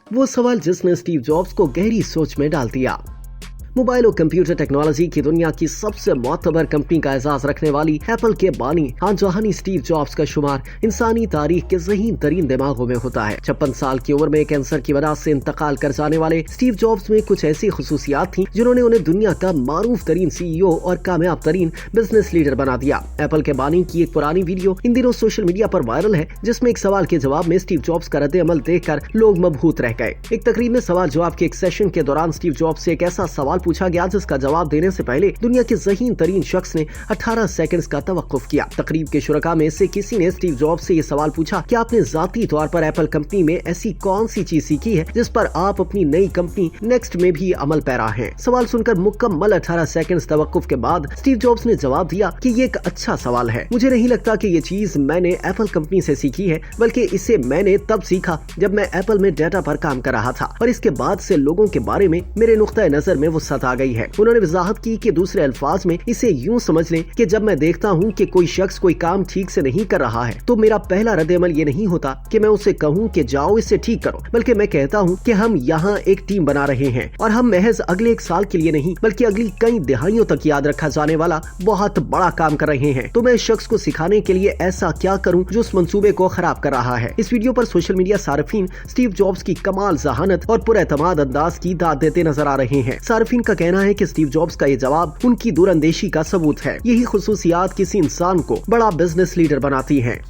वो सवाल जिसने स्टीव जॉब्स को गहरी सोच में डाल दिया। मोबाइल और कंप्यूटर टेक्नोलॉजी की दुनिया की सबसे मोतबर कंपनी का एजाज रखने वाली एप्पल के बानी जहानी स्टीव जॉब्स का शुमार इंसानी तारीख के ज़हीन तरीन दिमागों में होता है। 56 साल की उम्र में कैंसर की वजह से इंतकाल कर जाने वाले स्टीव जॉब्स में कुछ ऐसी खसूसियात थी जिन्होंने उन्हें दुनिया का मारूफ तरीन CEO और कामयाब तरीन बिजनेस लीडर बना दिया। एप्पल के बानी की एक पुरानी वीडियो इन दिनों सोशल मीडिया पर वायरल है, जिसमें एक सवाल के जवाब में स्टीव जॉब्स का रद्द अमल देखकर लोग मबहूत रह गए। एक तकरीब में सवाल जवाब के एक सेशन के दौरान स्टीव जॉब्स से एक ऐसा सवाल पूछा गया जिसका जवाब देने से पहले दुनिया के ज़हीन तरीन शख्स ने 18 सेकंड्स का तवक्कुफ किया। तकरीब के शुरका में से किसी ने स्टीव जॉब्स से ये सवाल पूछा कि आपने जाती तौर पर एप्पल कंपनी में ऐसी कौन सी चीज सीखी है जिस पर आप अपनी नई कंपनी नेक्स्ट में भी अमल पैरा हैं। सवाल सुनकर मुकम्मल 18 सेकंड्स तवक्कुफ के बाद स्टीव जॉब्स ने जवाब दिया कि ये एक अच्छा सवाल है। मुझे नहीं लगता कि ये चीज मैंने एप्पल कंपनी से सीखी है, बल्कि इसे मैंने तब सीखा जब मैं एप्पल में डेटा पर काम कर रहा था और इसके बाद से लोगों के बारे में मेरे नुक्ता नजर में वुसअत आ गई है। उन्होंने वजाहत की कि दूसरे अल्फाज में इसे यूं समझ लें कि जब मैं देखता हूं कि कोई शख्स कोई काम ठीक से नहीं कर रहा है तो मेरा पहला रद्द-ए-अमल ये नहीं होता कि मैं उसे कहूं कि जाओ इसे ठीक करो, बल्कि मैं कहता हूं कि हम यहाँ एक टीम बना रहे हैं और हम महज अगले एक साल के लिए नहीं बल्कि अगली कई दिहाइयों तक याद रखा जाने वाला बहुत बड़ा काम कर रहे हैं। तो मैं इस शख्स को सिखाने के लिए ऐसा क्या करूं जो उस मंसूबे को खराब कर रहा है। इस वीडियो पर सोशल मीडिया सार्फिन स्टीव जॉब्स की कमाल जहानत और पुरएतमाद अंदाज की दाद देते नजर आ रहे हैं। सार्फिन का कहना है कि स्टीव जॉब्स का ये जवाब उनकी दूरअंदेशी का सबूत है। यही खुसूसियात किसी इंसान को बड़ा बिजनेस लीडर बनाती हैं।